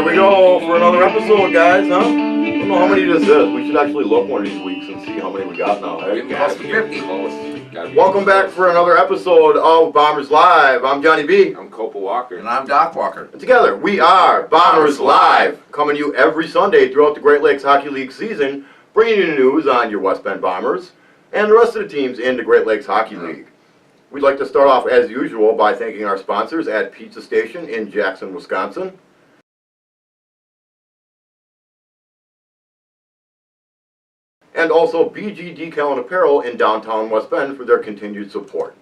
we go for another episode, guys, huh? I don't know how many this is. We should actually look one of these weeks and see how many we got now. Hey? We've got 50. Welcome back for another episode of Bombers Live. I'm Johnny B. I'm Copa Walker. And I'm Doc Walker. And together, we are Bombers Live, coming to you every Sunday throughout the Great Lakes Hockey League season, bringing you news on your West Bend Bombers and the rest of the teams in the Great Lakes Hockey League. We'd like to start off, as usual, by thanking our sponsors at Pizza Station in Jackson, Wisconsin. And also BG Decal and Apparel in downtown West Bend for their continued support.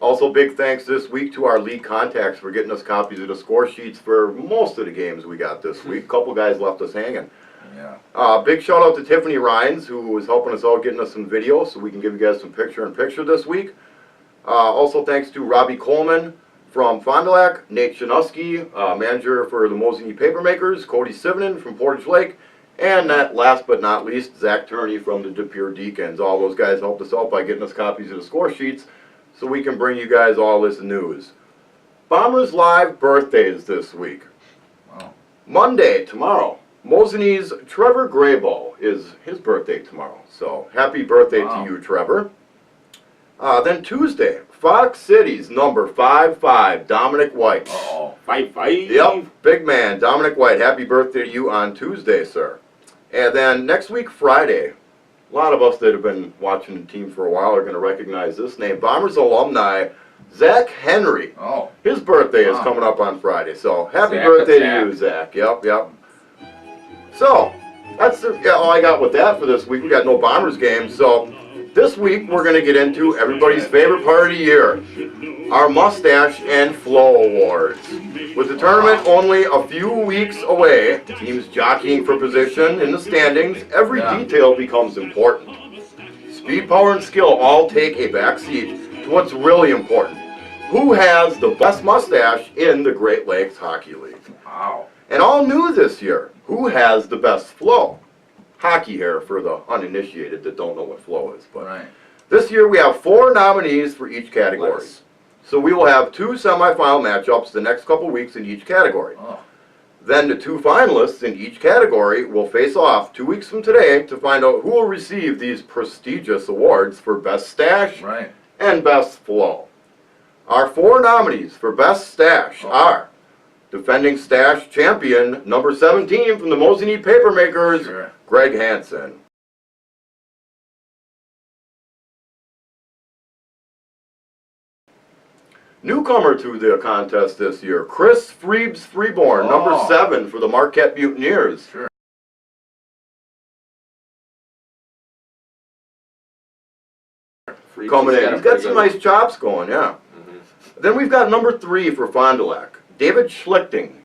Also, big thanks this week to our league contacts for getting us copies of the score sheets for most of the games we got this week. A couple guys left us hanging. Yeah. Big shout out to Tiffany Rhines, who was helping us out getting us some video so we can give you guys some picture-in-picture this week. Also thanks to Robbie Coleman from Fond du Lac, Nate Chinuski, manager for the Mosinee Papermakers, Cody Sivanen from Portage Lake, and last but not least, Zach Turney from the De Pere Deacons. All those guys helped us out by getting us copies of the score sheets so we can bring you guys all this news. Bombers Live birthdays this week. Wow. Monday, tomorrow, Mosinee's Trevor Graybo is his birthday tomorrow. So happy birthday to you, Trevor. Then Tuesday, Fox City's number 55, Dominic White. Uh-oh. 5-5. Yep, big man, Dominic White. Happy birthday to you on Tuesday, sir. And then next week, Friday, a lot of us that have been watching the team for a while are going to recognize this name. Bombers alumni, Zach Henry. Oh. His birthday is coming up on Friday. So happy Zach, birthday to Zach. you, Zach. Yep. So, that's all I got with that for this week. We got no Bombers games. So, this week we're going to get into everybody's favorite part of the year, our Mustache and Flow Awards. With the tournament only a few weeks away, teams jockeying for position in the standings, every detail becomes important. Speed, power, and skill all take a back seat to what's really important. Who has the best mustache in the Great Lakes Hockey League? Wow. And all new this year, who has the best flow? Hockey hair for the uninitiated that don't know what flow is. But Right. this year we have 4 nominees for each category. Nice. So we will have 2 semifinal matchups the next couple weeks in each category. Oh. Then the 2 finalists in each category will face off 2 weeks from today to find out who will receive these prestigious awards for Best Stash Right. and Best Flow. Our 4 nominees for Best Stash are defending Stash champion number 17 from the Mosinee Papermakers, Sure. Greg Hansen. Newcomer to the contest this year, Chris Freeborn, number 7 for the Marquette Mutineers. Sure. Coming in. He's got some nice chops going, yeah. Then we've got number 3 for Fond du Lac, David Schlichting.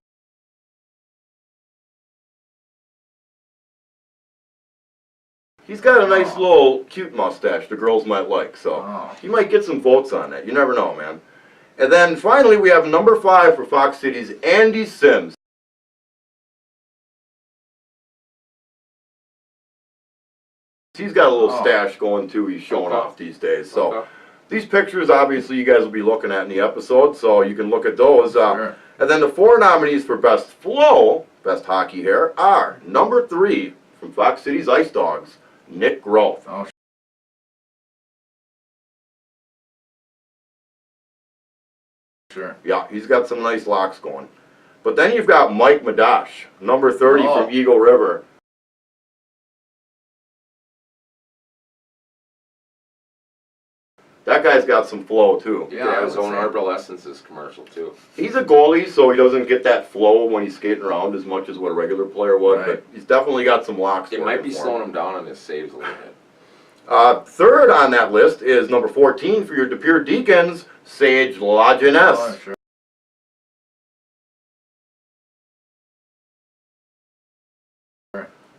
He's got a nice little cute mustache the girls might like, so he might get some votes on that. You never know, man. And then finally we have number 5 for Fox City's Andy Sims. He's got a little stash going too he's showing off these days. So these pictures obviously you guys will be looking at in the episode, so you can look at those. Sure. And then the 4 nominees for Best Flow, Best Hockey Hair, are number 3 from Fox City's Ice Dogs, Nick Groth. Oh. Sure. Yeah, he's got some nice locks going. But then you've got Mike Madash, number 30 from Eagle River. That guy's got some flow too. Yeah, his own Arborescences commercial too. He's a goalie, so he doesn't get that flow when he's skating around as much as what a regular player would, but he's definitely got some locks. It might be slowing him down on his saves a little bit. Third on that list is number 14 for your De Pere Deacons, Sage Lajeunesse. Oh, sure.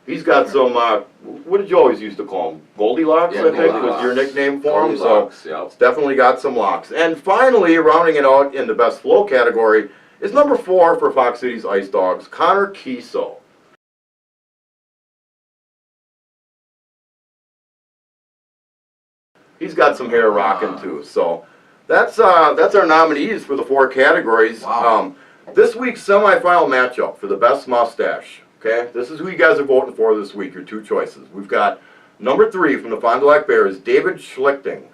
He's got some, what did you always used to call him? Goldilocks, I think, was your nickname for him. So it's definitely got some locks. And finally, rounding it out in the best flow category is number 4 for Fox City's Ice Dogs, Connor Kiso. He's got some hair rocking too. So that's our nominees for the 4 categories. Wow. This week's semifinal matchup for the best mustache. Okay, this is who you guys are voting for this week. Your 2 choices. We've got number 3 from the Fond du Lac Bears, David Schlichting.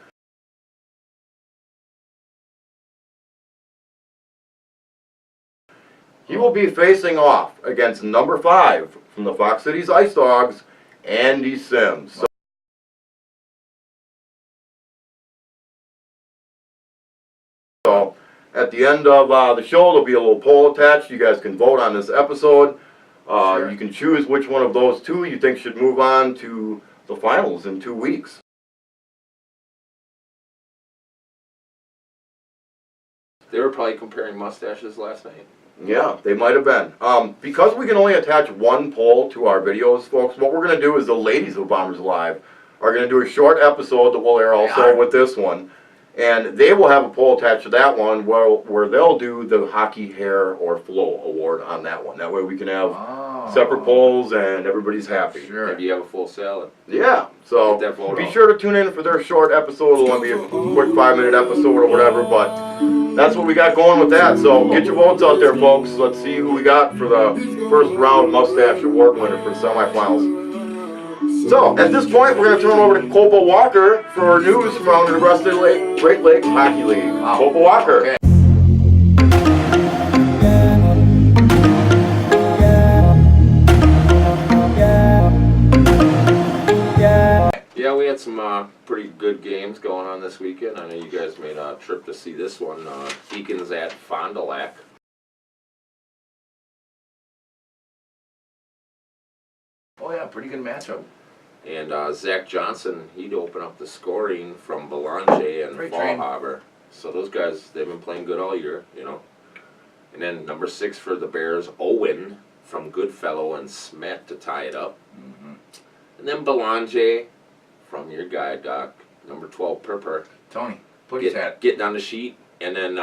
He will be facing off against number 5 from the Fox Cities Ice Dogs, Andy Sims. So at the end of the show, there'll be a little poll attached. You guys can vote on this episode. Sure. You can choose which one of those 2 you think should move on to the finals in 2 weeks. They were probably comparing mustaches last night. Yeah, they might have been. Because we can only attach 1 poll to our videos, folks, what we're going to do is the ladies of Bombers Live are going to do a short episode that will air also with this one. And they will have a poll attached to that one where they'll do the hockey hair or flow award on that one. That way we can have separate polls and everybody's happy. Sure. Maybe you have a full salad. Yeah, so Get that vote be out. sure to tune in for their short episode. It'll only be a quick 5-minute episode or whatever, but that's what we got going with that. So get your votes out there, folks. Let's see who we got for the first round mustache award winner for the semifinals. So, at this point, we're going to turn over to Copa Walker for news from the Nebraska Great Lakes Hockey League. Wow. Copa Walker. Okay. Yeah, we had some pretty good games going on this weekend. I know you guys made a trip to see this one. Deacons at Fond du Lac. Oh yeah, pretty good matchup. And Zach Johnson, he'd open up the scoring from Belanger and Great train. Fallhaber. So those guys, they've been playing good all year, you know. And then number 6 for the Bears, Owen from Goodfellow and Smet to tie it up. Mm-hmm. And then Belanger from your guy, Doc, number 12, Perper. Tony, put his hat. Getting on the sheet. And then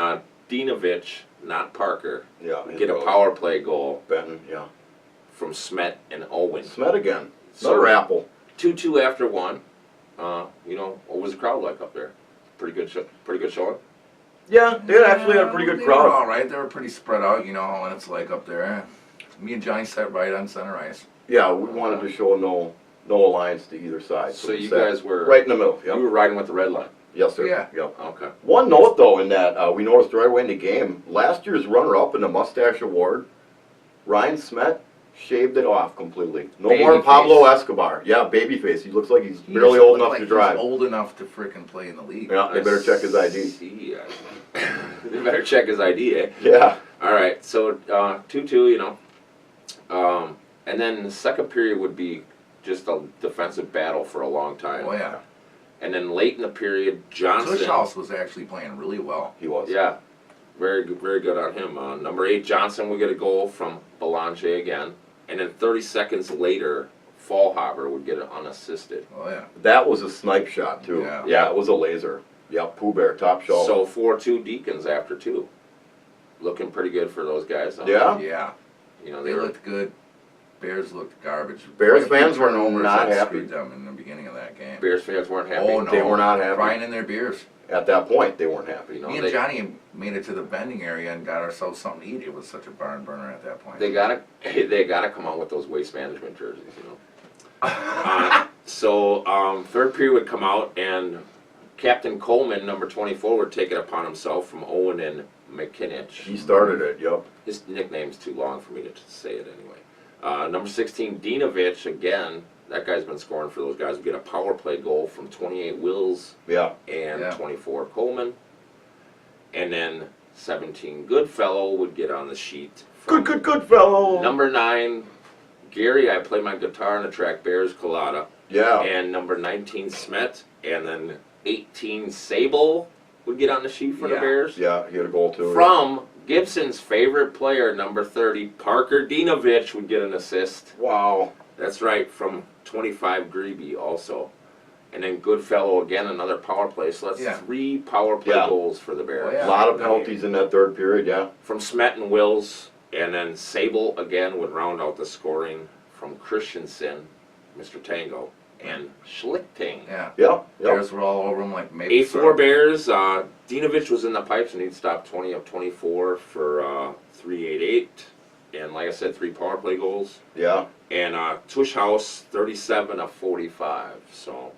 Dinovich, not Parker, Yeah. get a power play goal Benton, yeah. from Smet and Owen. Smet again. So- Another apple. 2-2 after 1. You know, what was the crowd like up there? Pretty good showing. Yeah, they actually had a pretty good They were all crowd. right. They were pretty spread out, you know, and it's like up there. Me and Johnny sat right on center ice. Yeah, we wanted to show no alliance to either side. So we you sat guys were right in the middle. You Yep. were riding with the red line. Yes, sir. Yeah. Yep. Okay. One note, though, in that we noticed right away in the game, last year's runner-up in the Mustache Award, Ryan Smet, shaved it off completely. No more Babyface. Pablo Escobar. Yeah, babyface. He looks like he's He barely doesn't old look enough like to he's drive. old enough to frickin' play in the league. Yeah, they better check his ID. See, they better check his ID, eh? Yeah. All right, so 2-2, you know. And then the second period would be just a defensive battle for a long time. Oh yeah. And then late in the period, Johnson. Tush House was actually playing really well. He was. Yeah, very good on him. Number 8, Johnson would get a goal from Belanger again. And then 30 seconds later, Fallhaber would get it unassisted. Oh yeah. That was a snipe shot, too. Yeah. Yeah, it was a laser. Yep, Pooh Bear, top shelf. So 4-2 Deacons after 2. Looking pretty good for those guys. Yeah. Yeah. You know, They they were looked good. Bears looked garbage. Bears Quite a few fans were turnovers not that happy. screwed them in the beginning of that game. Bears fans weren't happy. Oh no. They were not happy. Crying in their beers. At that point, they weren't happy. You know, Me and they- Johnny made it to the bending area and got ourselves something to eat. It was such a barn burner at that point. They gotta come out with those waste management jerseys, you know. So third period would come out, and Captain Coleman, number 24, would take it upon himself from Owen and McKinich. He started it, yep. His nickname's too long for me to say it anyway. Number 16, Dinovich, again, that guy's been scoring for those guys. We get a power play goal from 28 Wills Yeah. and Yeah. 24 Coleman. And then 17 Goodfellow would get on the sheet. from Good fellow. Number 9, Gary, I play my guitar on the track, Bears Colada. Yeah. And number 19, Smet. And then 18, Sable would get on the sheet for the Yeah. Bears. Yeah, he had a goal, too. From Gibson's favorite player, number 30, Parker Dinovich would get an assist. Wow. That's right, from 25 Grebe also. And then Goodfellow again, another power play. So that's Yeah. 3 power play Yeah. goals for the Bears. Oh, yeah. A lot of penalties in that third period, yeah. From Smet and Wills. And then Sable again would round out the scoring from Christensen, Mr. Tango, and Schlichting. Yeah. Yep. Bears were all over him like maple 8-4 syrup. Bears. Dinovich was in the pipes and he'd stopped 20 of 24 for 388. And like I said, 3 power play goals. Yeah. And Tushhouse, 37 of 45. So,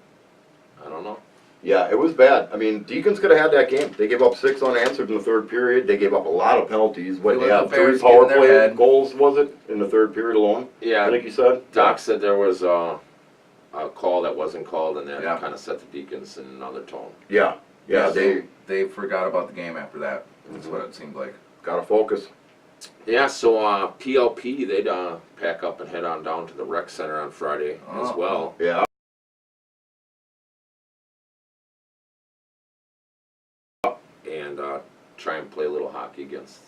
I don't know. Yeah, it was bad. I mean, Deacons could have had that game. They gave up 6 unanswered in the third period. They gave up a lot of penalties. What, They they let have the 3 Bears power get in their play head. goals, was it, in the third period alone? I Yeah, think you said? Doc said there was a call that wasn't called, and that Yeah. kind of set the Deacons in another tone. Yeah. Yeah, They forgot about the game after that. That's what it seemed like. got to focus. Yeah, so PLP, they'd pack up and head on down to the rec center on Friday as Oh. well. Yeah. And try and play a little hockey against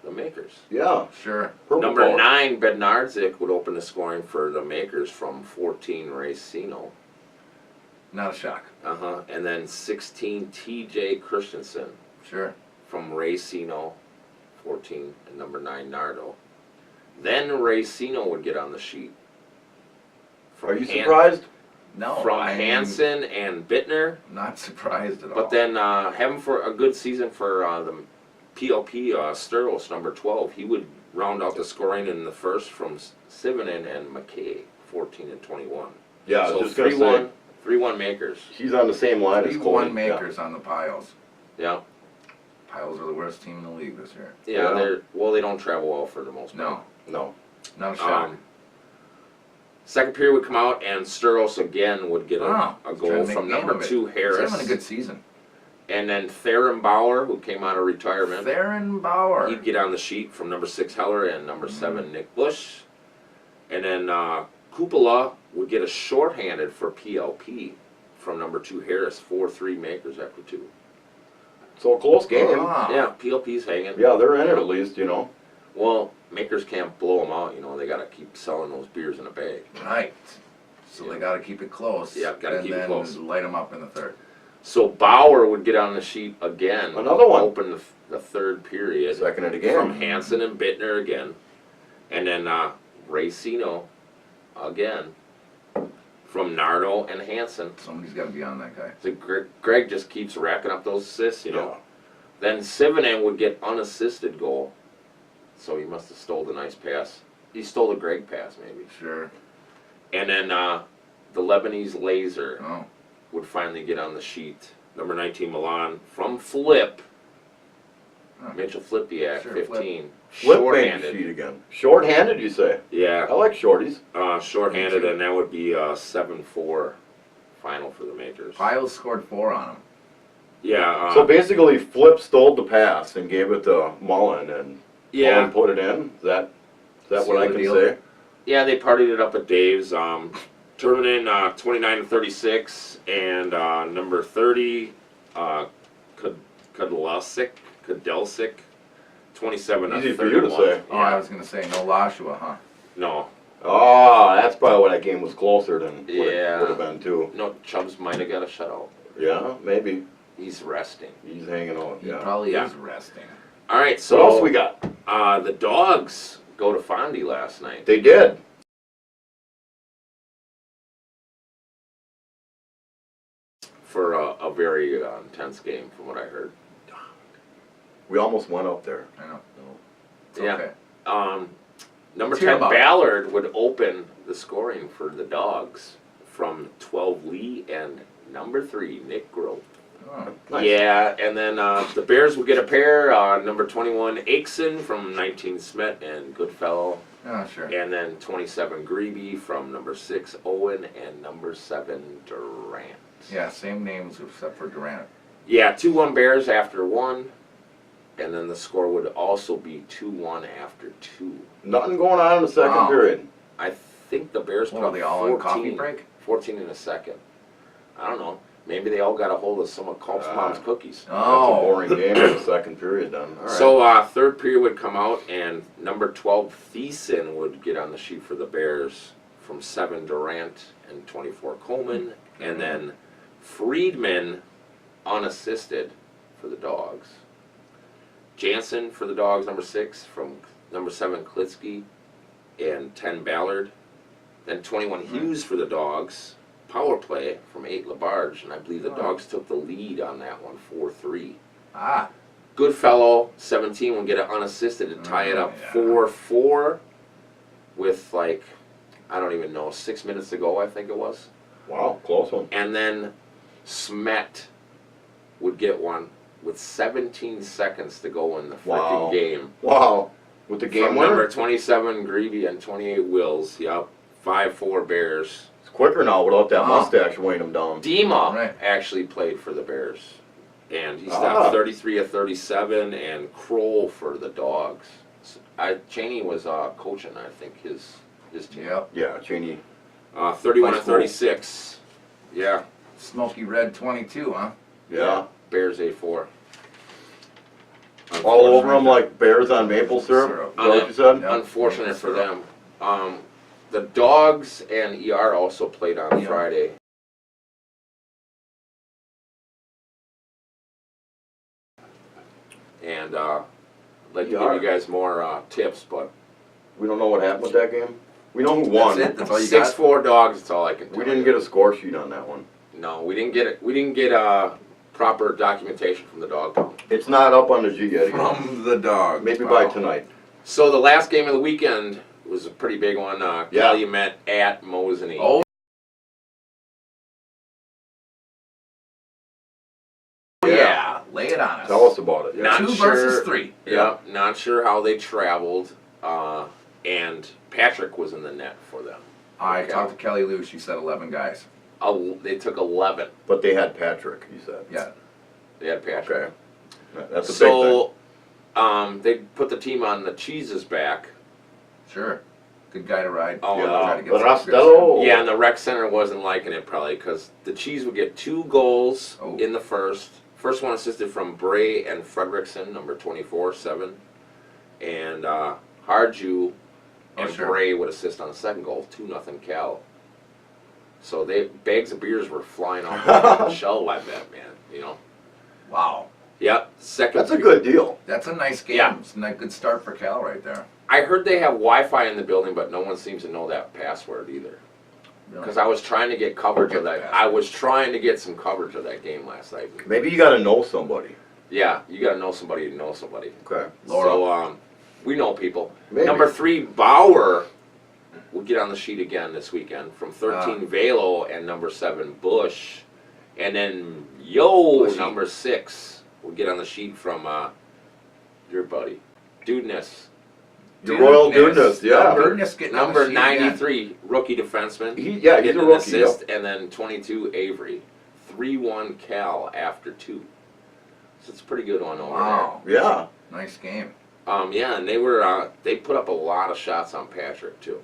the Makers. Yeah. Sure. Purple Number color. 9, Bednarczyk would open the scoring for the Makers from 14, Racino. Not a shock. And then 16, TJ Christensen Sure. from Racino, 14, and number 9, Nardo. Then Racino would get on the sheet. Are you surprised? No. From I mean, Hansen and Bittner. Not surprised at all. But then having for a good season for the PLP, Sturlos, number 12, he would round out the scoring in the first from Sivanen and McKay, 14 and 21. Yeah, I So was just going to say, 3-1 Makers. he's on the same line as Cole. 3-1 makers on the Piles. Yeah. Piles are the worst team in the league this year. Yeah, Yeah. they don't travel well for the most part. No. No. Not a shock. Second period would come out, and Sturlos again would get a Trying goal to make from game number of it. 2, Harris. He's having a good season. And then Theron Bauer, who came out of retirement. Theron Bauer. He'd get on the sheet from number 6, Heller, and number 7, Nick Bush. And then Kupala would get a shorthanded for PLP from number 2, Harris, 4-3 Makers after 2. So a close game. Ah. Yeah, PLP's hanging. Yeah, they're in it at least, you know. Well, Makers can't blow them out, They got to keep selling those beers in a bag. Right. So they got to keep it close. Yeah, gotta and keep it then close. light them up in the third. So Bauer would get on the sheet again. Another one. Open the third period. Second and again. From Hansen and Bittner again. And then Racino again. From Nardo and Hansen. Somebody's got to be on that guy. So Greg just keeps racking up those assists, Yeah. Then Sivanen would get unassisted goal. So he must have stole the nice pass. He stole the Greg pass, maybe. Sure. And then the Lebanese Laser Oh. would finally get on the sheet. Number 19, Milan, from Flip. Huh. Mitchell Flipiak, Sure, 15. Flip Shorthanded. sheet again. Shorthanded, you say? Yeah, I like shorties. shorthanded, and that would be 7-4 final for the Makers. Piles scored 4 on him. Yeah, So basically, Flip stole the pass and gave it to Mullen, and yeah, Mullen put it in. Is that what Seal I the can deal. say? yeah. They partied it up at Dave's. Turning in 29 and 36, and number 30, Kudelsic, 27 and Easy 31. for you to say. Oh, I was going to say, no Lashua, huh? No, Oh, that's probably why that game was closer than what Yeah. it would have been, too. no. Chubbs might have got a shutout. Yeah, maybe. He's resting. He's hanging on. He Yeah. probably Yeah. is resting. All right, So so what else we got? the Dogs go to Fondy last night. They did. For a very intense game, from what I heard. We almost went up there. I know. It's Yeah. okay. Number Let's hear 10, about it. Ballard would open the scoring for the Dogs from 12, Lee, and number 3, Nick Grote. Oh. Nice. Yeah, and then the Bears would get a pair, number 21, Aikson from 19, Smet and Goodfellow, Oh, sure. and then 27, Greeby from number 6, Owen, and number 7, Durant. Yeah, same names except for Durant. Yeah, 2-1 Bears after 1, and then the score would also be 2-1 after 2. Nothing going on in the second Wow. period. I think the Bears What put are up they all in coffee 14, break? 14 in a second. I don't know. Maybe they all got a hold of some of Culp's mom's cookies. That's a Oh. boring game in the second period then. All right. So third period would come out, and number 12, Thiessen, would get on the sheet for the Bears from 7, Durant, and 24, Coleman. And then Friedman, unassisted for the Dogs. Jansen for the Dogs, number 6, from number 7, Klitsky, and 10, Ballard. Then 21, Hughes for the Dogs. power play from 8 LaBarge, and I believe the Dogs took the lead on that one, 4-3. Ah. Goodfellow, 17, would get it unassisted to tie it up 4-4 with, like, I don't even know, 6 minutes to go, I think it was. Wow, close one. And then Smet would get one with 17 seconds to go in the freaking game. Wow. With the game From winner? number 27, Greavy, and 28, Wills. Yep. 5-4 Bears. It's quicker now without that mustache weighing him down. Dima actually played for the Bears. And he stopped 33 of 37, and Kroll for the Dogs. Cheney was coaching, I think, his team. Yep. Yeah, Cheney. 31 of 36. Yeah. Smoky Red 22, huh? Yeah. Bears 8-4. All over them like bears on maple syrup. Is that what you said? Unfortunate for them. The Dogs and ER also played on Friday. And I'd like to give you guys more tips, but We don't know what happened with that game. We know who won. That's it. That's all you got. 6-4 Dogs. That's all I can tell We didn't you. get a score sheet on that one. No, we didn't get it. We didn't get proper documentation from the dog pound. It's not up on the G yet. From the Dog. Maybe by tonight. So the last game of the weekend was a pretty big one. Calumet at Mosinee. Oh. Yeah. Lay it on us. Tell us about it. Yeah. Not 2 sure- versus 3. Yep, not sure how they traveled. And Patrick was in the net for them. I talked to Kelly Lou. She said 11 guys. They took 11. But they had Patrick, you said. Yeah. They had Patrick. Okay. That's a big thing. So, they put the team on the Cheese's back. Sure. Good guy to ride. Oh, Yeah. Try to get The some good Rastello. Yeah, and the rec center wasn't liking it probably because the Cheese would get 2 goals in the first. First one assisted from Bray and Fredrickson, number 24, 7. And Harju and Bray would assist on the second goal, 2-0 Cal. So bags of beers were flying off the shell, I bet, man. You know. Wow. Yep. Second. That's a good deal. That's a nice game. Yeah. It's a good start for Cal right there. I heard they have Wi-Fi in the building, but no one seems to know that password either. Because I was trying to get coverage of that. I was trying to get some coverage of that game last night. Maybe you got to know somebody. Yeah, you got to know somebody to know somebody. Okay. So we know people. Maybe. Number 3, Bauer will get on the sheet again this weekend from 13, Velo, and number 7, Bush. And then Bushy. number 6 will get on the sheet from your buddy, Dudeness. The Royal Dudeness, yeah. Dudeness getting on the Number sheet 93, rookie defenseman. He's getting a an rookie. assist, and then 22, Avery. 3-1 Cal after 2. So it's a pretty good one over Wow. Yeah. Nice game. yeah, and they put up a lot of shots on Patrick too.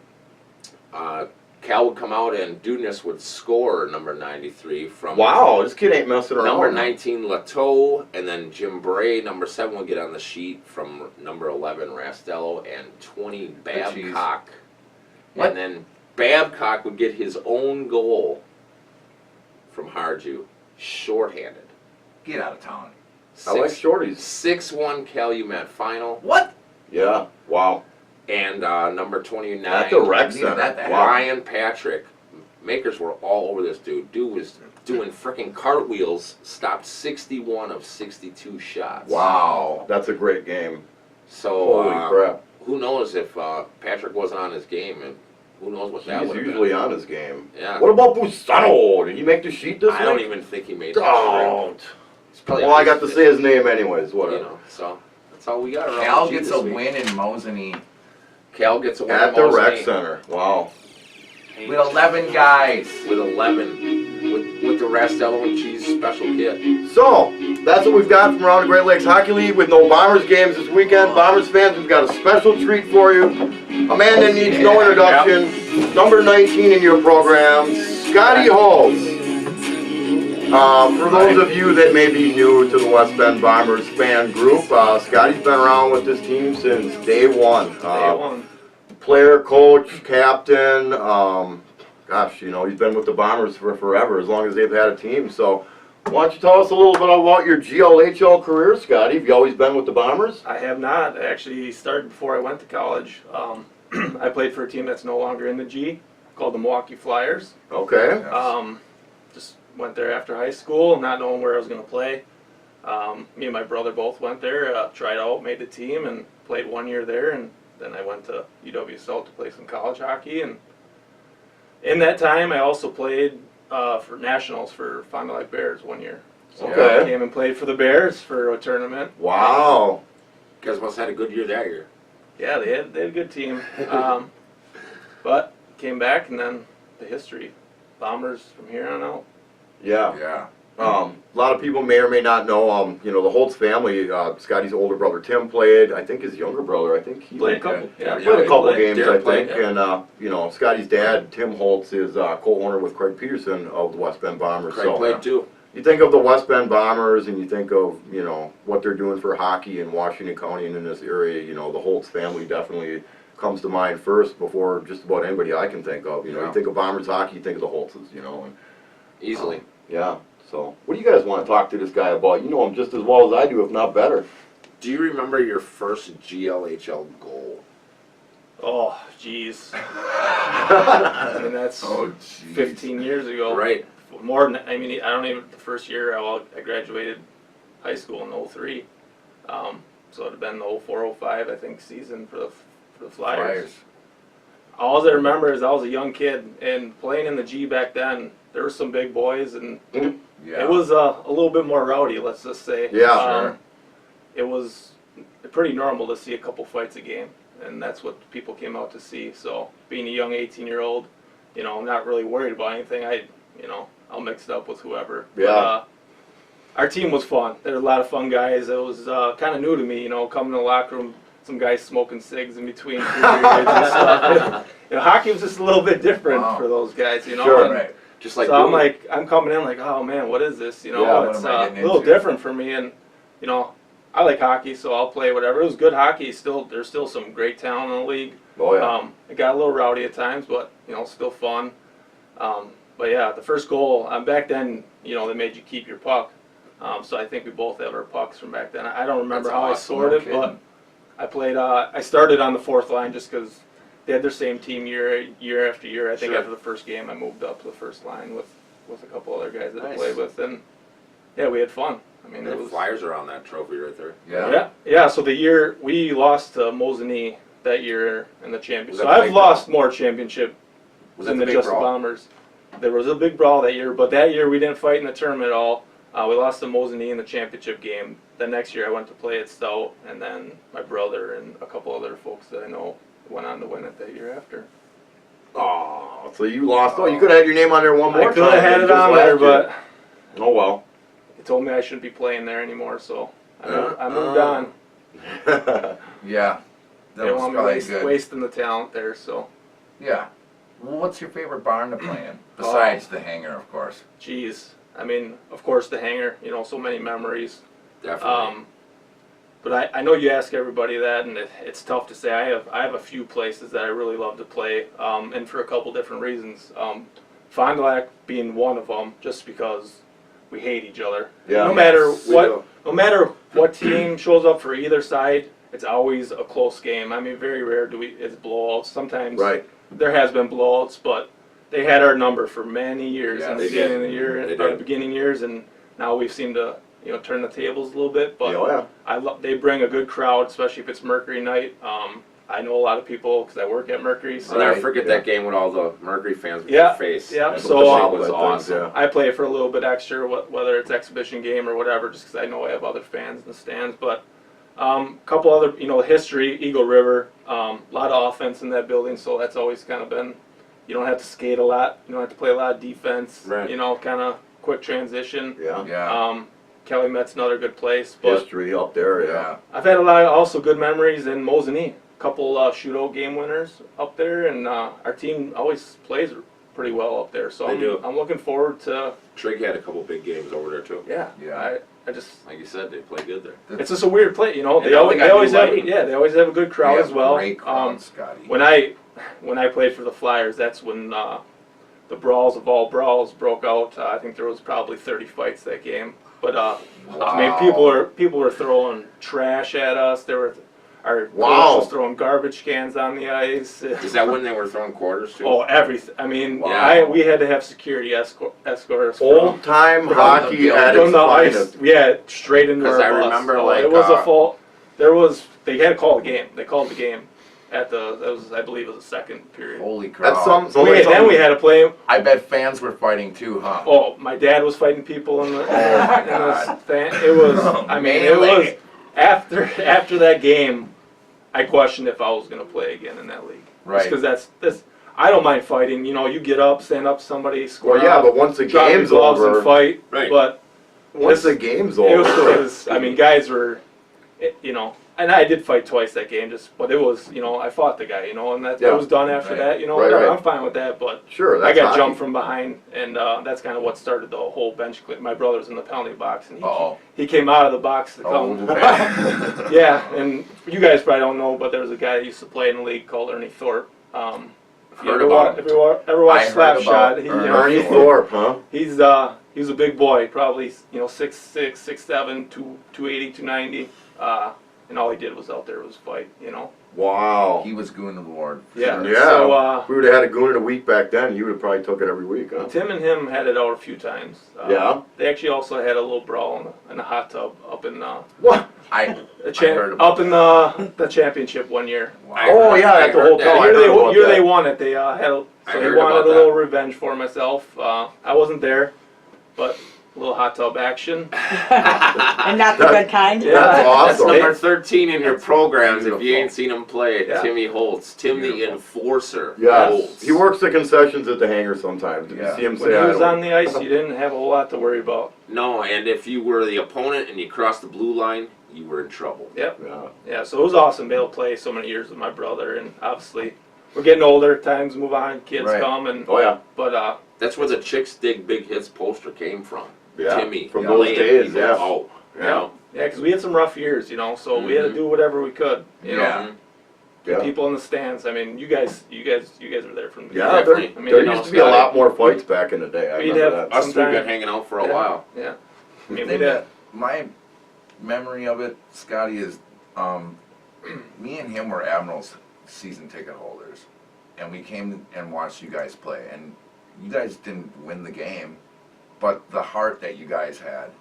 Cal would come out and Dudeness would score number 93 from Wow, this kid ain't messing around. number 19 Lateau, and then Jim Bray, number 7 would get on the sheet from number 11 Rastello, and 20 Babcock. What? And then Babcock would get his own goal from Harju, shorthanded. Get out of town. I like shorties. 6-1 Calumet final. What? Yeah. Wow. And number 29. At the rec Needed center. that to Wow. Ryan Patrick. Makers were all over this dude. Dude was doing freaking cartwheels, stopped 61 of 62 shots. Wow. That's a great game. So, Holy crap. who knows if Patrick wasn't on his game, and who knows what that He's would have usually been. on his game. Yeah. What about Busano? Did he make the sheet this week? I don't even think he made that. Don't. It's probably Well, I got to say his name anyways. Whatever. You know, so that's all we got around Cal G gets this a week. win in Mosinee Cal gets a win At in the rec Mosinee. center. Wow. with 11 guys. With 11. With the Rastello and Cheese special kit. So, that's what we've got from around the Great Lakes Hockey League with no Bombers games this weekend. Bombers fans, we've got a special treat for you. A man that needs no introduction. Number 19 in your program, Scotti Holtz. For those of you that may be new to the West Bend Bombers fan group, Scotty's been around with this team since day one. Player, coach, captain, gosh, you know, he's been with the Bombers for forever, as long as they've had a team. So, why don't you tell us a little bit about your GLHL career, Scotty? Have you always been with the Bombers? I have not. I actually started before I went to college. I played for a team that's no longer in the G, called the Milwaukee Flyers. Okay. Just went there after high school, not knowing where I was going to play. Me and my brother both went there, tried out, made the team, and played 1 year there. And then I went to UW-South to play some college hockey. And in that time, I also played for nationals for Fond du Lac Bears 1 year. So Okay. I came and played for the Bears for a tournament. Wow. You guys must have had a good year that year. Yeah, they had a good team. But came back, and then the history. Bombers from here on out. Yeah. Yeah. A lot of people may or may not know, the Holtz family, Scotty's older brother Tim played, I think his younger brother, I think he Played a couple. Yeah. played a couple played. games, Derek I think. played, And, Scotty's dad, Tim Holtz, is co-owner with Craig Peterson of the West Bend Bombers. Craig So played too. you think of the West Bend Bombers and you think of, what they're doing for hockey in Washington County and in this area, the Holtz family definitely comes to mind first before just about anybody I can think of. You Yeah. think of Bombers hockey, you think of the Holtzes, and Easily. yeah. So, what do you guys want to talk to this guy about? You know him just as well as I do, if not better. Do you remember your first GLHL goal? Oh, jeez. I mean, that's Oh, jeez. 15 years ago. Right. More than, I mean, I don't even, the first year I graduated high school in 03. So it had been the 04-05, I think, season for the Flyers. All I remember is I was a young kid, and playing in the G back then, there were some big boys, and Yeah. it was a little bit more rowdy, let's just say. Yeah, sure. It was pretty normal to see a couple fights a game, and that's what people came out to see. So being a young 18-year-old, I'm not really worried about anything. I'll mix it up with whoever. Yeah. But, our team was fun. There were a lot of fun guys. It was kind of new to me, coming in the locker room, some guys smoking cigs in between periods and stuff. Hockey was just a little bit different Wow. for those guys, Sure. and Right. Just like so Boomer. I'm coming in like, oh man, what is this? Yeah, what It's am I a getting little into? different for me, and I like hockey, so I'll play whatever. It was good hockey. There's still some great talent in the league. Oh, yeah. It got a little rowdy at times, but still fun. But yeah, the first goal. Back then, they made you keep your puck. So I think we both have our pucks from back then. I don't remember That's how awesome, I scored no it, kidding. but I played. I started on the fourth line just because they had their same team year after year. I think Sure. after the first game, I moved up to the first line with a couple other guys that I Nice. played with, and yeah, we had fun. I mean, The it was Flyers are on that trophy right there. yeah. So the year we lost to Mosinee that year in the championship. Was So that the I've big lost more championship Was that than the the big just the brawl? Bombers. There was a big brawl that year, but that year we didn't fight in the tournament at all. We lost to Mosinee in the championship game. The next year I went to play at Stout, and then my brother and a couple other folks that I know went on to win it that year after. Oh, so you lost. Oh, you could have had your name on there one more I time. could have had it just on last there, year. but Oh, well. they told me I shouldn't be playing there anymore, so I moved Uh, on. Yeah. They That don't was want me probably good. wasting the talent there, so. Yeah. Well, what's your favorite barn to play in? Besides the hangar, of course. Geez, I mean, of course the hangar. So many memories. Definitely. But I know you ask everybody that, and it's tough to say. I have a few places that I really love to play, and for a couple different reasons. Fond du Lac being one of them, just because we hate each other. Yeah. No matter We what, do. no matter what team shows up for either side, it's always a close game. I mean, very rare it's blowouts. Sometimes Right. there has been blowouts, but they had our number for many years Yeah, in the they beginning of the They year, did. the beginning years, and now we've seemed to turn the tables a little bit. But Yeah, yeah. they bring a good crowd, especially if it's Mercury night. I know a lot of people because I work at Mercury. So I'll never Right, forget yeah. that game with all the Mercury fans with Yeah, their face. yeah, That so- was Things, awesome. I play for a little bit extra, whether it's exhibition game or whatever, just because I know I have other fans in the stands. But couple other, history, Eagle River, a lot of offense in that building, so that's always kind of been. You don't have to skate a lot. You don't have to play a lot of defense. Right. Kind of quick transition. Yeah. Yeah. Kelly Met's another good place, but History up there, yeah. Yeah. I've had a lot of also good memories in Mosinee. Couple shootout game winners up there, and our team always plays pretty well up there. So They do. I'm looking forward to. Trig had a couple big games over there too. Yeah. Yeah. I just. Like you said, they play good there. It's just a weird play, They now they always, got they always new have. lighting. Yeah, they always have a good crowd They as have well. Great crowd, Scotty. When I played for the Flyers, that's when the brawls of all brawls broke out. I think there was probably 30 fights that game. But I mean, Wow. people were throwing trash at us. There were Our Wow. coach was throwing garbage cans on the ice. Is that when they were throwing quarters too? Oh, everything. I mean, Wow. we had to have security escort us Old time hockey the at from its the ice. finest. Yeah, straight into our 'Cause I bus. remember, So like, it was a full. They had to call the game. They called the game at I believe it was the second period. Holy crap. That's some. Then we had to play. I bet fans were fighting too, huh? Oh, my dad was fighting people in the. my in God. It was. I mean, it was Melee. after that game. I questioned if I was going to play again in that league. Right. Because that's. I don't mind fighting. You know, you get up, stand up, somebody, score. Well, yeah, off, but once the drop your game's gloves over, and fight. Right. But once this- the game's it over, was. I mean, guys were, you know, and I did fight twice that game. But it was, you know, I fought the guy, you know, and that Yeah. it was done after Right. that. You know, Right, whatever, right. I'm fine with that. But sure, I that's got hockey. jumped from behind, and that's kind of what started the whole bench clip. My brother's in the penalty box, and Uh-oh. he came out of the box to Oh, come. man. Yeah, and you guys probably don't know, but there was a guy that used to play in the league called Ernie Thorpe. If you Heard ever, about him. ever watched I heard about Slapshot, Ernie Thorpe, huh? he's a big boy, probably 6'6", 6'7", 280, 290. And all he did was out there was fight, you know. Wow. He was going to the Lord. Yeah. Yeah. So If we would have had a goon a week back then, you would have probably took it every week, huh? Tim and him had it out a few times. Yeah? They actually also had a little brawl in a hot tub up in What? I heard about up in the championship one year. Oh, yeah, I at the heard hotel. that. I heard about Year that. they won it, they had so I they heard wanted about a that. little revenge for myself. I wasn't there, but a little hot tub action. And not the good kind? Yeah. That's That's awesome. number 13 in your That's programs. If you beautiful. ain't seen him play, Yeah. Timmy Holtz, Tim the Beautiful. Enforcer. Yeah, Holtz. he works the concessions at the hangar sometimes. If Yeah. you see him When say, he I was don't. on the ice, you didn't have a whole lot to worry about. No, and if you were the opponent and you crossed the blue line, you were in trouble. Yep. Yeah. Yeah, so it was awesome to be able to play so many years with my brother, and obviously we're getting older, times move on, kids Right. come, and Oh, yeah. but That's where the Chicks Dig Big Hits poster came from. Yeah. Timmy. From Yeah. those laying days, people yeah. out. Yeah. yeah, because we had some rough years, you know, so we had to Mhm. do whatever we could, you know. Yeah. Yeah. People in the stands. I mean, you guys were there from the Yeah, there, Definitely. I mean, there you know, used to be a Scotty. lot more fights back in the day. I We'd remember have that. Us three Sometime- been hanging out for a Yeah. while. Yeah. I mean, They we did. met- my memory of it, Scotty, is me and him were Admirals season ticket holders, and we came and watched you guys play. And you guys didn't win the game, but the heart that you guys had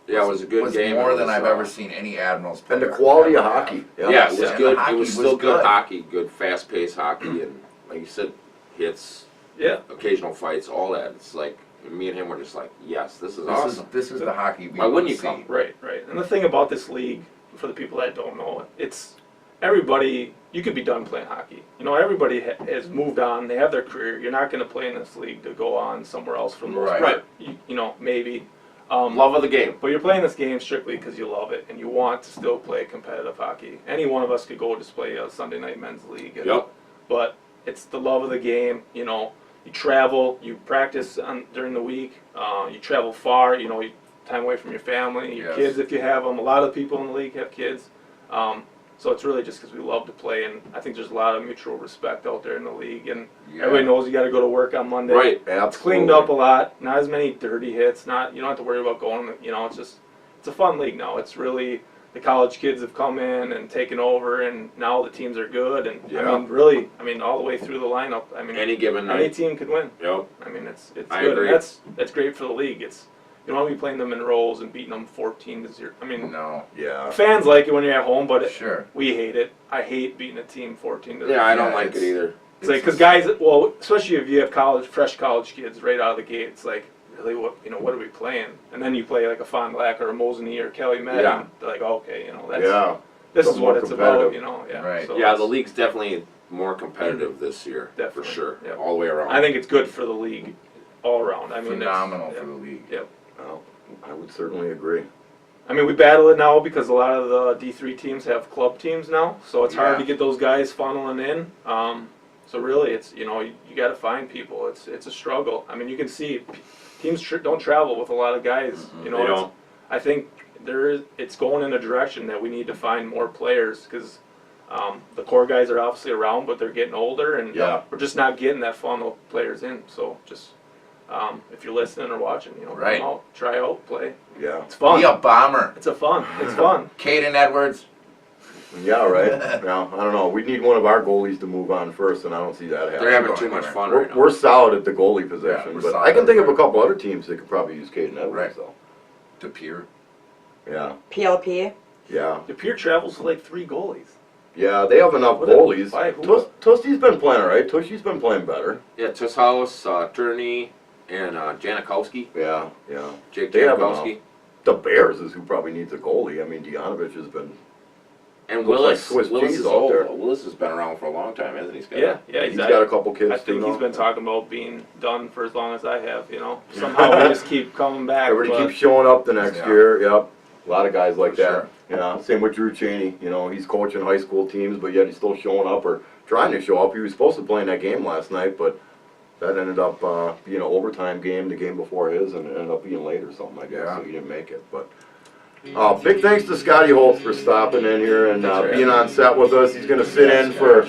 Yeah, it was a good was game. more It than was, I've ever seen any Admirals play. And the quality of hockey. Yeah, it was Yeah, the good. It hockey was was still good good. hockey, good fast-paced hockey, and like you said, hits, Yeah. occasional fights, all that. It's like me and him were just like, yes, this is This awesome. this is the hockey we Why wouldn't wanna you see. come? Right. And the thing about this league, for the people that don't know it, it's everybody. You could be done playing hockey. You know, everybody has moved on. They have their career. You're not going to play in this league to go on somewhere else for the most Right. part. You know, maybe. Love of the game. But you're playing this game strictly because you love it and you want to still play competitive hockey. Any one of us could go just play a Sunday night men's league. And, Yep. But it's the love of the game. You know, you travel, you practice during the week. You travel far. You know, time away from your family, your Yes. kids if you have them. A lot of people in the league have kids. So it's really just because we love to play, and I think there's a lot of mutual respect out there in the league. And Yeah. everybody knows you got to go to work on Monday. Right. It's cleaned up a lot. Not as many dirty hits. You don't have to worry about going. You know, it's a fun league now. It's really the college kids have come in and taken over, and now the teams are good. And Yeah. I mean, all the way through the lineup. I mean, Any given any night. team could win. Yep. I mean, it's I good. agree. And that's great for the league. You don't want to be playing them in rows and beating them 14-0. I mean, No. Yeah. fans like it when you're at home, but Sure. we hate it. I hate beating a team 14-0. Yeah, I don't Yeah, like it it's- either. It's like, because guys, well, especially if you have fresh college kids right out of the gate, it's like, really, what are we playing? And then you play like a Fond du Lac or a Moseny or Kelly Met, Yeah. and they're like, okay, that's, Yeah. this is Something what more it's about, competitive. yeah. Right. So Yeah, it's- the league's definitely more competitive this year, Definitely, for sure, yeah. all the way around. I think it's good for the league all around. I mean, Phenomenal it's, for the league. Well, I would certainly agree. I mean, we battle it now because a lot of the D3 teams have club teams now, so it's hard Yeah. to get those guys funneling in. So really, it's you got to find people. It's a struggle. I mean, you can see teams don't travel with a lot of guys. Mhm. You know, They it's- don't. I think it's going in a direction that we need to find more players because the core guys are obviously around, but they're getting older, and Yeah. we're just not getting that funnel of players in. So just if you're listening or watching, Right. come out, try out, play. Yeah. It's fun. Be a bomber. It's fun. Caden Edwards. Yeah, right. Yeah, I don't know. We need one of our goalies to move on first, and I don't see that They're happening. having too much fun right now. We're solid at the goalie position, we're but solid I can think of a everywhere. couple other teams that could probably use Caden Edwards, Right. though. De Pere. Yeah, PLP. yeah. The Pier travels with like 3 goalies. Yeah, they have enough What goalies. why- who- Tusty's been playing all right. Tushy's been playing better. Yeah, Tushaus, Turney, and Janikowski. Yeah, yeah. Jake They have Janikowski. The Bears is who probably needs a goalie. I mean, Dianovich has been. And Looks like Willis. Swiss Willis cheese is out old. there. though. Willis has been around for a long time, hasn't he, Scott? Yeah, He's got a couple kids I too. think he's now. been talking about being done for as long as I have, you know. Somehow we just keep coming back. Everybody but keeps showing up the next Yeah. year. Yep. A lot of guys like For that. sure. Yeah. Same with Drew Cheney. You know, he's coaching high school teams, but yet he's still showing up or trying to show up. He was supposed to play in that game last night, but that ended up being an overtime game, the game before his, and it ended up being late or something, I guess. Yeah. So he didn't make it. But big thanks to Scotti Holtz for stopping in here and being on set with us. He's going to sit in for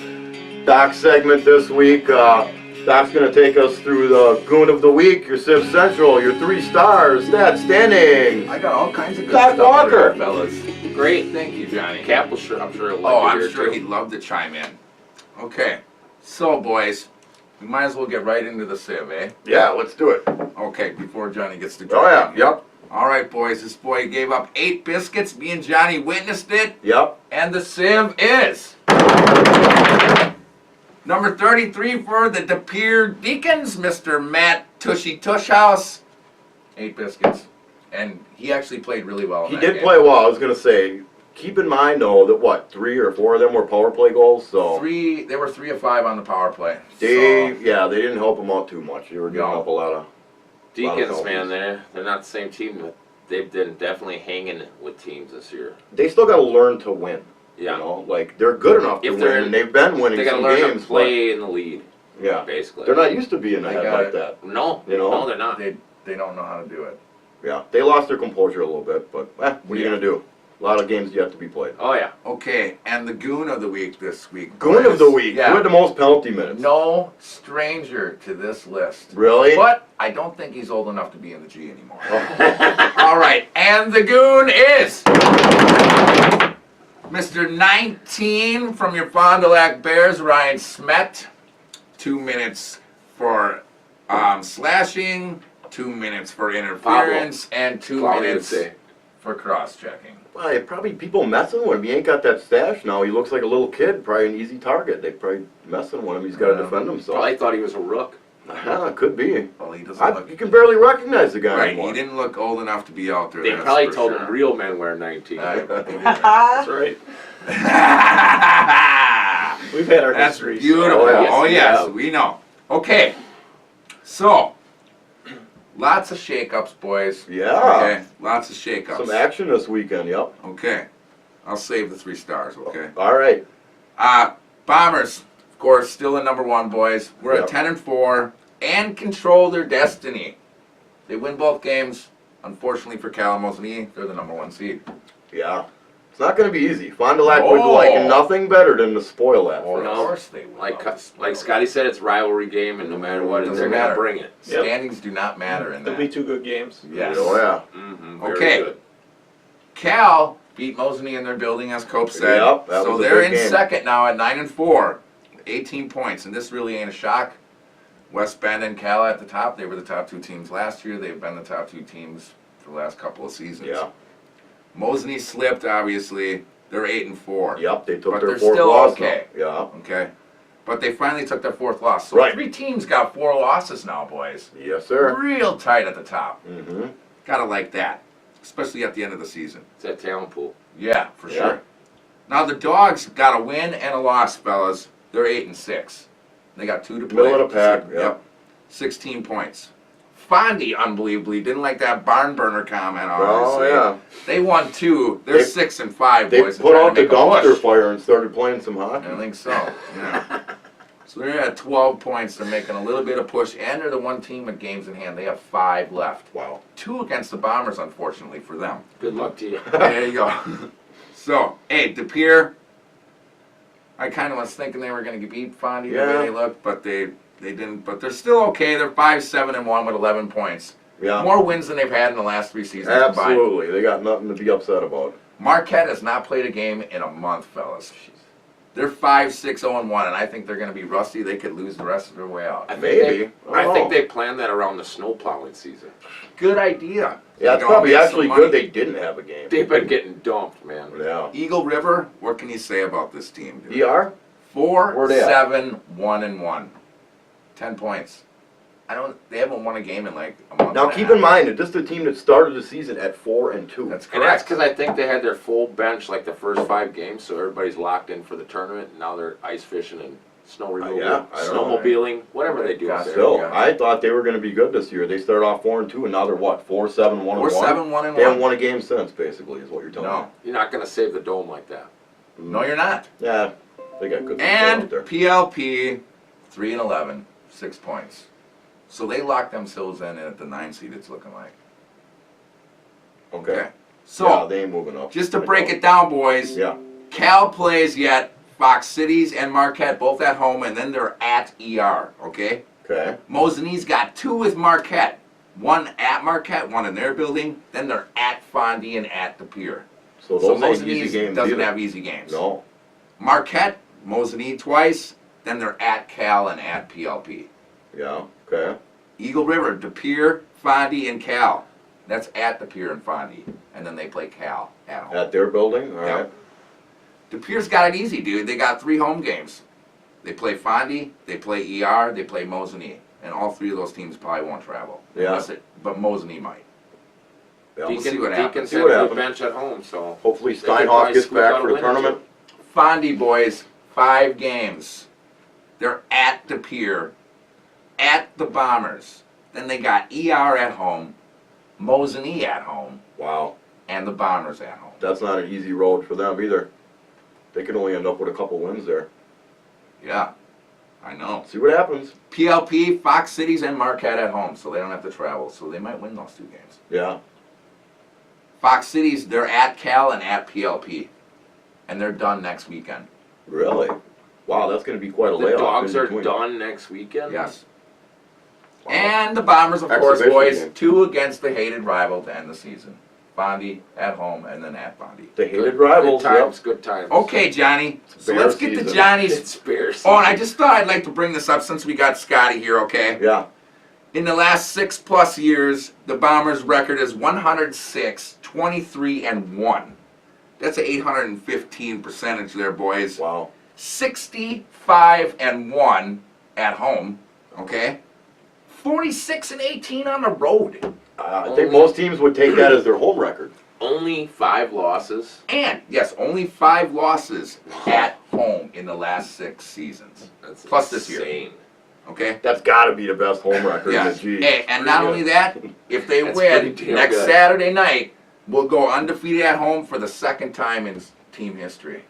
Doc's segment this week. Doc's going to take us through the Goon of the Week, your Civ Central, your 3 stars, stat standing. I got all kinds of good Doc stuff for Walker. you fellas. Great. Thank you, Johnny. Cap will sure. I'm sure he'll like Oh, to I'm hear sure too. he'd love to chime in. Okay, so boys, we might as well get right into the Civ, eh? Yeah, let's do it. Okay, before Johnny gets to Oh, yeah, in. yep, All right, boys, this boy gave up 8 biscuits. Me and Johnny witnessed it, yep. and the Civ is number 33 for the De Pere Deacons, Mr. Matt Tushy Tushhouse. 8 biscuits, and he actually played really well. in He that did game. play well. I was going to say, keep in mind, though, that what, 3 or 4 of them were power play goals, so. They were 3 of 5 on the power play. They, So, yeah, they didn't help him out too much. They were giving No. up a lot of. Deacons, man, they're not the same team, but they've been definitely hanging with teams this year. They still got to learn to win. Yeah. You know, like they're good enough to If win, they're- and they've been winning They got to some learn games. to play in the lead, But, yeah, basically. they're not used to being They ahead got like it. that. No, You know? no, they're not. they don't know how to do it. Yeah, they lost their composure a little bit, but what are you Yeah. gonna do? A lot of games yet to be played. Oh yeah. Okay, and the Goon of the Week this week. Goon of boys. the week. Yeah. Who had the most penalty minutes? No stranger to this list. Really? But I don't think he's old enough to be in the G anymore. All right, and the Goon is Mr. 19 from your Fond du Lac Bears, Ryan Smet. 2 minutes for slashing, 2 minutes for interference, and 2 Pablo would minutes say. for cross-checking. Well, probably people messing with him. He ain't got that stash now. He looks like a little kid. Probably an easy target. They probably messing with him. He's got to defend himself. Probably thought he was a rook. Could be. Well, he doesn't look... You can barely recognize the guy Right, anymore. he didn't look old enough to be out there. They that's probably for told sure. him real men wear 19. That's right. We've had our That's history. beautiful. Oh, yeah. Oh, yes, Yeah. we know. Okay, so lots of shakeups, boys. Yeah. Okay, lots of shakeups. Some action this weekend. Yep. Okay, I'll save the 3 stars. Okay. All right. Bombers, of course, still in number 1, boys. We're Yep. at 10-4 and control their destiny. They win both games. Unfortunately for Kalamazoo, they're the number 1 seed. Yeah. It's not going to be easy. Fond du Lac Oh. would like nothing better than to spoil that for Of us. course they will. Like Scotty said, it's a rivalry game, and no matter what, Doesn't they're gonna matter. bring it. Yep. Standings do not matter in There'll be that. 2 good games. Yes. Oh, yeah. Mm-hmm, Okay. Good. Cal beat Mosinee in their building, as Cope said. Yep, that so was a they're big in game. second now at 9-4, 18 points, and this really ain't a shock. West Bend and Cal at the top. They were the top 2 teams last year. They've been the top 2 teams for the last couple of seasons. Yeah. Mosinee slipped, obviously. They're 8-4. Yep, they took But their they're 4th still loss okay. now. Okay. But they finally took their 4th loss. So Right. 3 teams got 4 losses now, boys. Yeah. Yes, sir. Real tight at the top. Mm-hmm. Gotta like that, especially at the end of the season. It's that talent pool. Yeah, for Yeah. sure. Now the Dogs got a win and a loss, fellas. They're 8-6. They got 2 to play. Middle of the pack, yep. 16 points. Fondy, unbelievably, didn't like that barn burner comment. Oh, Obviously, yeah. they won 2. They're They- 6-5, They boys. and put trying out to the make a dumpster push. fire and started playing some hockey. I think so. Yeah. So they're at 12 points. They're making a little bit of push, and they're the 1 team with games in hand. They have 5 left. Wow. 2 against the Bombers, unfortunately for them. Good luck to you. There you go. So, hey, De Pere, I kind of was thinking they were going to beat Fondy the Yeah. way they looked, but they didn't. But they're still okay. They're 5-7-1 with 11 points. Yeah. More wins than they've had in the last 3 seasons combined. Absolutely. They got nothing to be upset about. Marquette has not played a game in a month, fellas. They're 5-6-0-1, and I think they're going to be rusty. They could lose the rest of their way out. I think Maybe. I think they planned that around the snow plowing season. Good idea. Yeah, it's You know, probably make some actually money. good they didn't have a game. They've been getting dumped, man. Yeah. Eagle River, what can you say about this team? Dude? ER? 4, Where they at? 7, 1-1. 10 points. They haven't won a game in like a month. Now and a keep half. in mind that this is the team that started the season at 4-2. That's And that's correct. because I think they had their full bench like the first 5 games, so everybody's locked in for the tournament. And now they're ice fishing and snow removal, yeah, I don't know. snowmobiling, whatever they do. Gotcha. There. Still, Yeah. I thought they were going to be good this year. They started off 4-2, and now they're what? 4-7, 1-1. 4-7, 1-1. They haven't won a game since, basically, is what you're telling No. You're not going to save the dome like that. me. No, you're not. Yeah, they got good support And out there. PLP, 3-11, 6 points. So they locked themselves in at the 9 seed, it's looking like. Okay. So, yeah, they ain't moving up. just to break it down, boys, Yeah. Cal plays yet Fox Cities and Marquette both at home, and then they're at ER, okay? Okay. Mosinee got 2 with Marquette. 1 at Marquette, 1 in their building, then they're at Fondy and at the Pier. So So those ain't easy Mosinee games doesn't either. have easy games. No. Marquette, Mosinee twice, then they're at Cal and at PLP. Yeah. Okay. Eagle River, De Pere, Fondy, and Cal. That's at De Pere and Fondy. And then they play Cal at home. At their building? All Yeah. right. De Pere's got it easy, dude. They got 3 home games. They play Fondy, they play ER, they play Mosinee. And all 3 of those teams probably won't travel. Yeah. But Mosinee might. Yeah. We'll see what happens. See what had a happens. bench at home, so Hopefully They could Steinhoff probably gets squeak back out for a the win or tournament. Fondy boys, 5 games. They're at De Pere, at the Bombers. Then they got ER at home, Mosinee at home, Wow. and the Bombers at home. That's not an easy road for them either. They could only end up with a couple wins there. Yeah, I know. See what happens. PLP, Fox Cities, and Marquette at home, so they don't have to travel. So they might win those 2 games. Yeah. Fox Cities, they're at Cal and at PLP, and they're done next weekend. Really? Wow, that's going to be quite a the layoff. dogs in are between. done next weekend. Yes. Wow. And the Bombers, of course, Exhibition boys, game. 2 against the hated rival to end the season. Fondy at home and then at Fondy. The Good, hated rivals. Good times, good times. Okay, Johnny. So Bear let's get to season. Johnny's. It's Bears. Oh, and I just thought I'd like to bring this up since we got Scotti here, okay? Yep. Yeah. In the last 6+ years, the Bombers' record is 106, 23, and 1. That's an 815 percentage there, boys. Wow. 65 and 1 at home, okay? 46 and 18 on the road. I think most teams would take that as their home record. Only 5 losses. And, yes, only 5 losses at home in the last 6 seasons. That's Plus this year. insane. Okay? That's got to be the best home record in Yeah. the G. Hey, and not only that, if they That's win pretty damn next good. Saturday night, we'll go undefeated at home for the 2nd time in team history.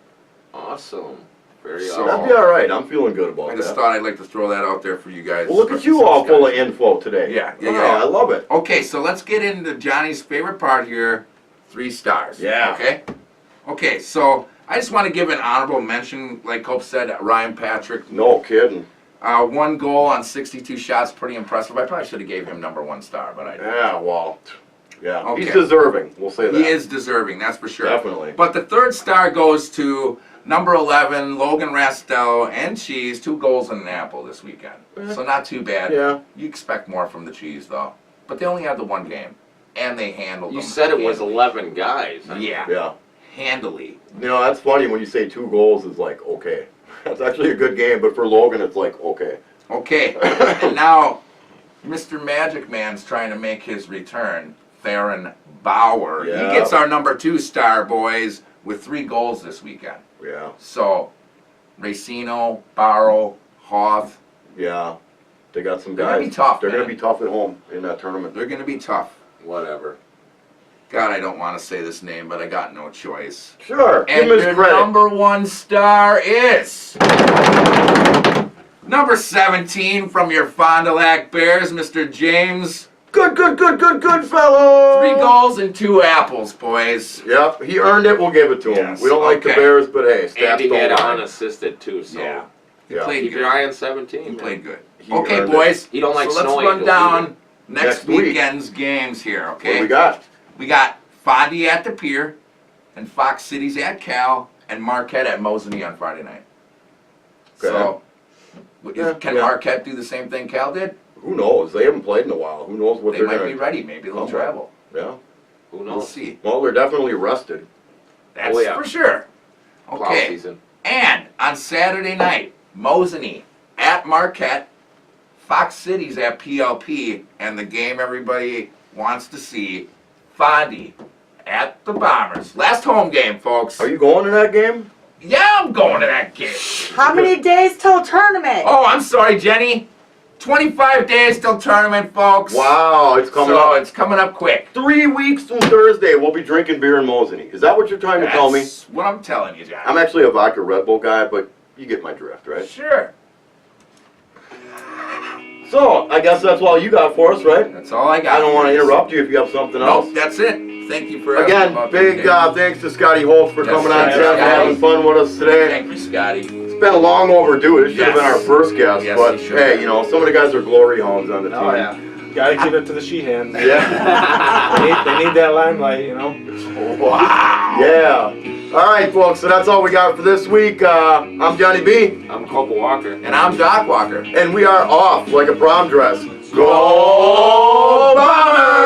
Awesome. Very So- That'd awesome. be all right. I'm feeling good about I just that. thought I'd like to throw that out there for you guys. Well, look at you all full of info today. Yeah, yeah, Oh, yeah. I love it. Okay, so let's get into Johnny's favorite part here, 3 stars. Yeah. Okay? Okay, so I just want to give an honorable mention, like Cope said, Ryan Patrick. No kidding. 1 goal on 62 shots, pretty impressive. I probably should have gave him number 1 star, but I didn't. Yeah, well, yeah. Okay. He's deserving. We'll say that. He is deserving, that's for sure. Definitely. But the 3rd star goes to number 11, Logan Rastello, and Cheese, 2 goals and an apple this weekend. So not too bad. Yeah. You expect more from the Cheese, though. But they only had the 1 game, and they handled You them. said it was handily. 11 guys. Yeah, Yeah. handily. You know, that's funny when you say 2 goals is like, okay. That's actually a good game, but for Logan, it's like, okay. Okay, and now Mr. Magic Man's trying to make his return, Theron Bauer. Yeah. He gets our number 2 star, boys, with 3 goals this weekend. Yeah. So, Racino, Barrow, Hoth, Yeah. They got some They're guys. gonna be tough, They're going man. to be tough at home in that tournament. they're going to be tough. Whatever. God, I don't want to say this name, but I got no choice. Sure. Give And him his your credit. number 1 star is number 17 from your Fond du Lac Bears, Mr. James. Good fellow. 3 goals and 2 apples, boys. Yep, he earned it. We'll give it to him. Yes, We don't like the okay. Bears, but hey, stats And he don't had lie. unassisted too, so Yeah. He Yeah. played keep good. your eye on 17. He man. played good. He Okay, earned boys. You don't like so let's snow run angels, down do next week. weekend's games here, What okay? do we got? We got Fondy at the Pier, and Fox City's at Cal, and Marquette at Mosinee on Friday night. Okay. So, Yeah, can yeah. Marquette do the same thing Cal did? Who knows? They haven't played in a while. Who knows what They they're might gonna be ready. Maybe they'll come travel. Yeah. Who We'll knows? see. Well, they're definitely rested. That's Oh, yeah. for sure. Plow Okay. season. And on Saturday night, Mosinee at Marquette, Fox City's at PLP, and the game everybody wants to see, Fondy at the Bombers. Last home game, folks. Are you going to that game? Yeah, I'm going to that game. How many days till tournament? Oh, I'm sorry, Jenny. 25 days till tournament, folks. Wow, it's coming So up. it's coming up quick. 3 weeks from Thursday, we'll be drinking beer in Mosinee. Is that what you're trying to tell me? That's what I'm telling you, John. I'm actually a vodka Red Bull guy, but you get my drift, right? Sure. So, I guess that's all you got for us, right? That's all I got. I don't want to interrupt you if you have something else. Nope, that's it. Thank you for Again, big thanks to Scotti Holtz for Yes, coming on thanks, set and Scotty. having fun with us today. Thank you, Scotty. It's been long overdue. It should have been our Yes. first guest, Yes, but it should hey, have. you know, some of the guys are glory hounds on the team. Oh yeah, gotta give it to the she-hands. Yeah. They need that limelight, you know. Wow. Yeah. All right, folks. So that's all we got for this week. I'm Johnny B, I'm Copa Walker. And I'm Doc Walker. and we are off like a prom dress. Go Bombers!